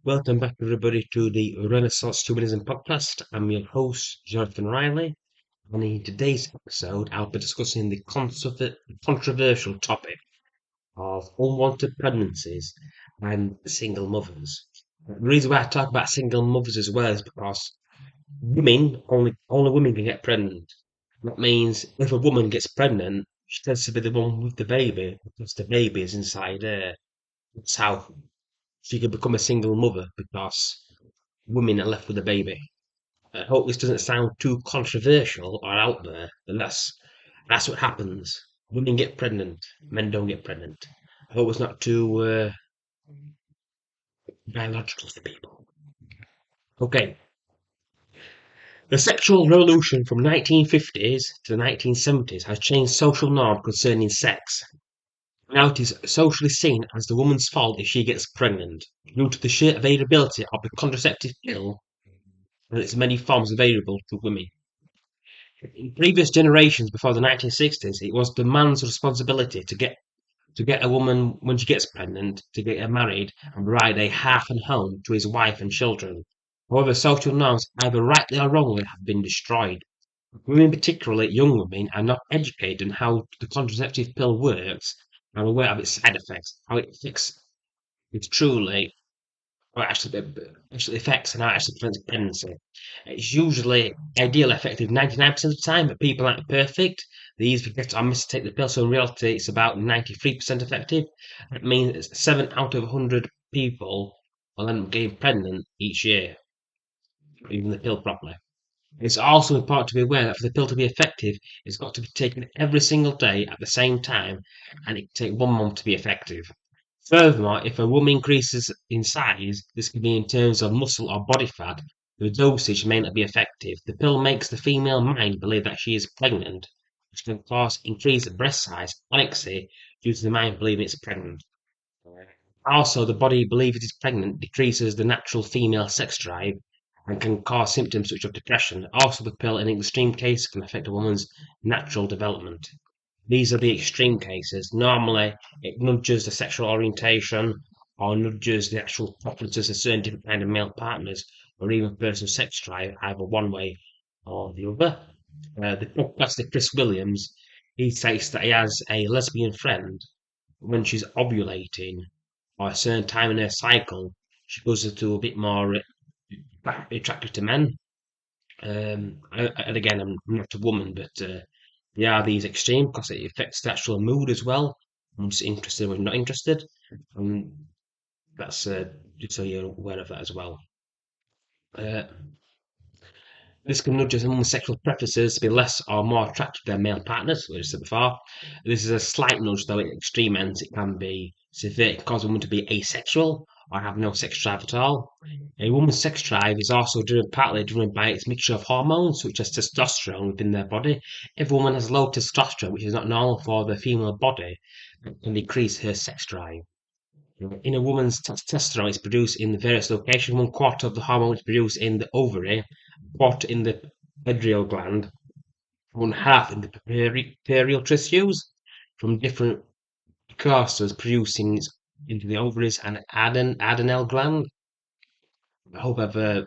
Welcome back, everybody, to the Renaissance Humanism podcast. I'm your host, Jonathan Riley, and in today's episode, I'll be discussing the controversial topic of unwanted pregnancies and single mothers. The reason why I talk about single mothers as well is because only women can get pregnant. That means if a woman gets pregnant, she tends to be the one with the baby because the baby is inside her. That's how she can become a single mother because women are left with a baby. I hope this doesn't sound too controversial or out there, but that's what happens. Women get pregnant, men don't get pregnant. I hope it's not too biological for people. Okay, the sexual revolution from 1950s to the 1970s has changed social norms concerning sex. Now it is socially seen as the woman's fault if she gets pregnant, due to the sheer availability of the contraceptive pill and its many forms available to women. In previous generations before the 1960s, it was the man's responsibility to get a woman when she gets pregnant, to get her married and provide a hearth and home to his wife and children. However, social norms, either rightly or wrongly, have been destroyed. Women, particularly young women, are not educated on how the contraceptive pill works, are aware of its side effects, how it affects it truly or actually affects and how it actually prevents pregnancy. It's usually ideally effective 99% of the time, but people aren't perfect. They either forget or mistake the pill, so in reality, it's about 93% effective. That means 7 out of 100 people will end up getting pregnant each year, using the pill properly. It's also important to be aware that for the pill to be effective, it's got to be taken every single day at the same time, and it can take 1 month to be effective. Furthermore, if a woman increases in size, this can be in terms of muscle or body fat, the dosage may not be effective. The pill makes the female mind believe that she is pregnant, which can cause increased breast size, onyxia, due to the mind believing it's pregnant. Also, the body believing it is pregnant decreases the natural female sex drive and can cause symptoms such as depression. Also, the pill, in extreme cases, can affect a woman's natural development. These are the extreme cases. Normally, it nudges the sexual orientation or nudges the actual preferences of certain different kind of male partners or even personal sex drive, either one way or the other. The podcaster Chris Williams, he states that he has a lesbian friend. When she's ovulating or a certain time in her cycle, she goes into a bit more attracted to men. And again, I'm not a woman, but they are these extreme because it affects the actual mood as well. I'm just interested or not interested. And that's just so you're aware of that as well. Uh, this can nudge someone's sexual preferences to be less or more attractive to their male partners, which I said before. This is a slight nudge, though at extreme ends it can be severe. It can cause a woman to be asexual or have no sex drive at all. A woman's sex drive is also partly driven by its mixture of hormones, such as testosterone within their body. If a woman has low testosterone, which is not normal for the female body, it can decrease her sex drive. In a woman's testosterone is produced in the various locations. 1/4 of the hormone is produced in the ovary, a quarter in the adrenal gland, 1/2 in the perioral tissues from different precursors producing into the ovaries and adrenal gland. I hope I've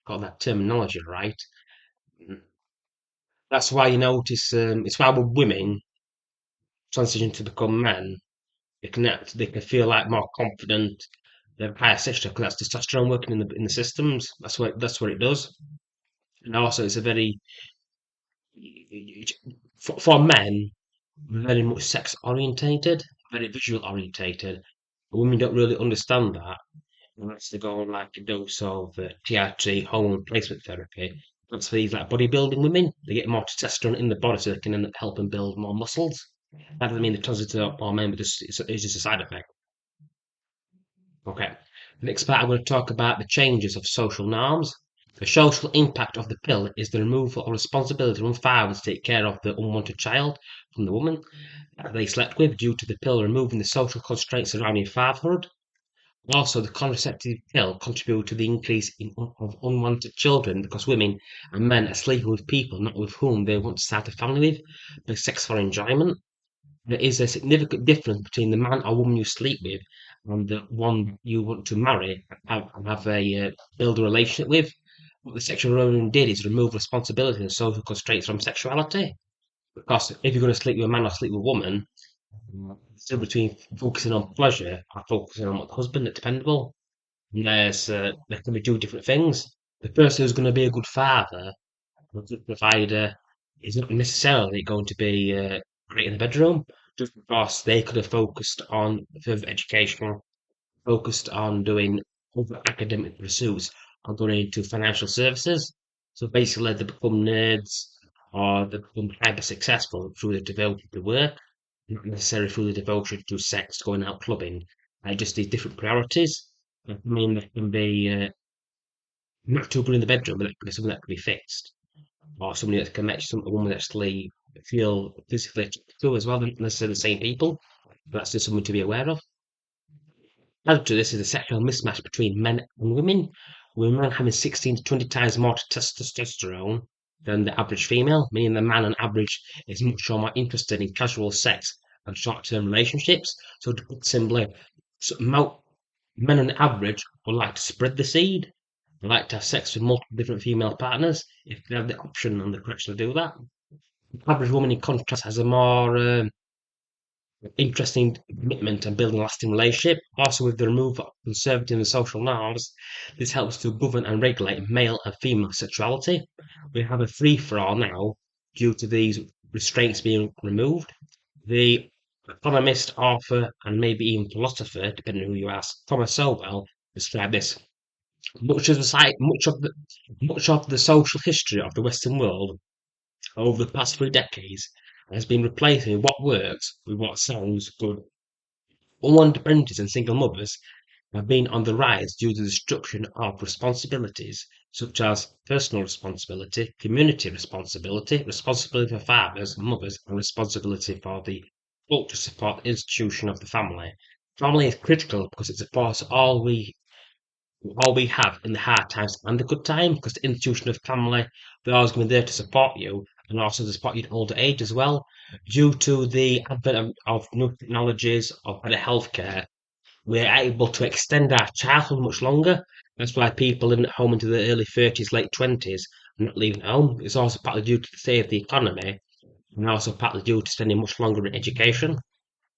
got that terminology right. That's why you notice it's why when women transition to become men, they can feel like more confident. They have higher sexual because that's testosterone working in the systems. That's what it does. And also, it's a very for men very much sex orientated, very visual orientated. Women don't really understand that unless they go on like a dose of TRT, hormone replacement therapy. That's for these like bodybuilding women. They get more testosterone in the body so they can end up helping build more muscles. That doesn't mean they're transitive or men, but it's just a side effect. Okay. The next part, I'm going to talk about the changes of social norms. The social impact of the pill is the removal of responsibility from fathers to take care of the unwanted child from the woman that they slept with due to the pill removing the social constraints surrounding fatherhood. Also, the contraceptive pill contributed to the increase of unwanted children because women and men are sleeping with people not with whom they want to start a family with, but sex for enjoyment. There is a significant difference between the man or woman you sleep with and the one you want to marry and have a build a relationship with. What the sexual revolution did is remove responsibility and social constraints from sexuality. Because if you're going to sleep with a man or sleep with a woman, still between focusing on pleasure or focusing on what the husband is dependable. And there can be two different things. The person who's going to be a good father, a good provider, is not necessarily going to be great in the bedroom, just because they could have focused on further education, focused on doing other academic pursuits, or going into financial services. So basically, they become nerds or they become hyper successful through the devotion to work, not necessarily through the devotion to sex, going out clubbing. Just these different priorities. I mean, they can be not too good in the bedroom, but that can be something that can be fixed, or somebody that can match a woman that actually feel physically attracted to as well, not necessarily the same people. But that's just something to be aware of. Added to this is a sexual mismatch between men and women, with men having 16 to 20 times more testosterone than the average female, meaning the man on average is much more interested in casual sex and short-term relationships. So to put simply, men on average would like to spread the seed. They like to have sex with multiple different female partners if they have the option and the correction to do that. The average woman, in contrast, has a more interesting commitment and building a lasting relationship. Also, with the removal of conservative and social norms, this helps to govern and regulate male and female sexuality. We have a free for all now due to these restraints being removed. The economist, author, and maybe even philosopher, depending on who you ask, Thomas Sowell, described this. Much of the social history of the Western world over the past 3 decades has been replacing what works with what sounds good. Unwanted pregnancies and single mothers have been on the rise due to the destruction of responsibilities such as personal responsibility, community responsibility, responsibility for fathers and mothers, and responsibility for the culture support institution of the family. Family is critical because it supports all we have in the hard times and the good times, because the institution of family, they're always going to be there to support you and also to support you in older age as well. Due to the advent of new technologies, of better healthcare, we're able to extend our childhood much longer. That's why people living at home into the early 30s, late 20s, are not leaving home. It's also partly due to the state of the economy and also partly due to spending much longer in education.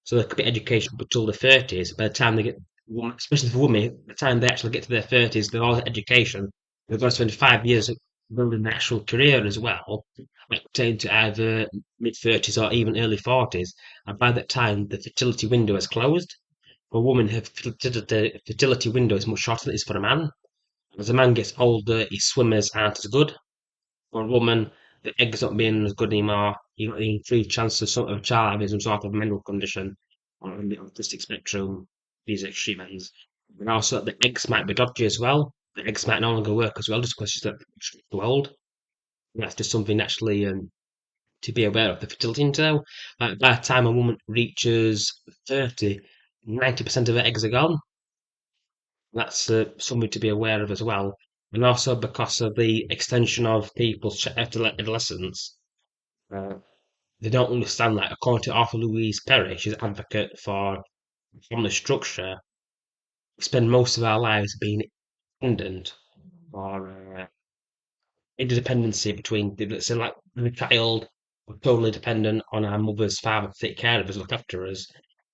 So there could be education up until the 30s. By the time they get, especially for women, by the time they actually get to their 30s, they're all education. They're going to spend 5 years building an actual career as well, like pertaining to either mid 30s or even early 40s. And by that time, the fertility window is closed. For a woman, her fertility window is much shorter than it is for a man. As a man gets older, his swimmers aren't as good. For a woman, the eggs not being as good anymore. You got the increased chance of sort of a child having some sort of mental condition or on the autistic spectrum, these extreme ends. And also the eggs might be dodgy as well. The eggs might no longer work as well just because she's too old. And that's just something actually to be aware of. The fertility interval, like by the time a woman reaches 30, 90% of her eggs are gone. That's something to be aware of as well. And also because of the extension of people's adolescence, uh, they don't understand that. According to Arthur Louise Perry, she's an advocate for family structure. We spend most of our lives being independent or interdependency between, let's say, like the child, we're totally dependent on our mother's father to take care of us, look after us.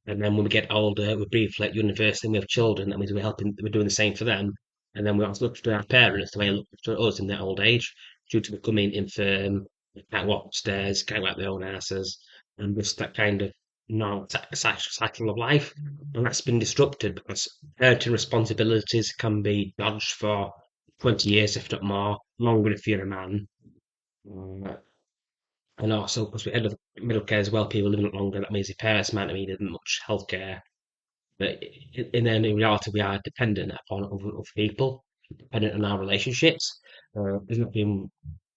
And then when we get older, we're briefly at university and we have children, that means we're doing the same for them. And then we also look after our parents the way they look after us in their old age, due to becoming infirm, they can't walk upstairs, can't wipe their own asses, and just that kind of normal cycle of life. And that's been disrupted because parenting responsibilities can be dodged for 20 years, if not more, longer if you're a man. Uh, and also, because we end up middle care as well, people living longer, that means your parents might not need much healthcare. But then in reality, we are dependent upon other people, dependent on our relationships. There's nothing,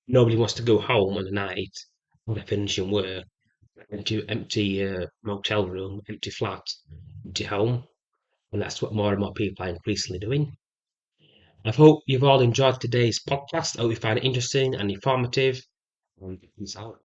nobody wants to go home on the night when they're finishing work, empty motel room, empty flat, empty home. And that's what more and more people are increasingly doing. I hope you've all enjoyed today's podcast. I hope you find it interesting and informative. And peace out.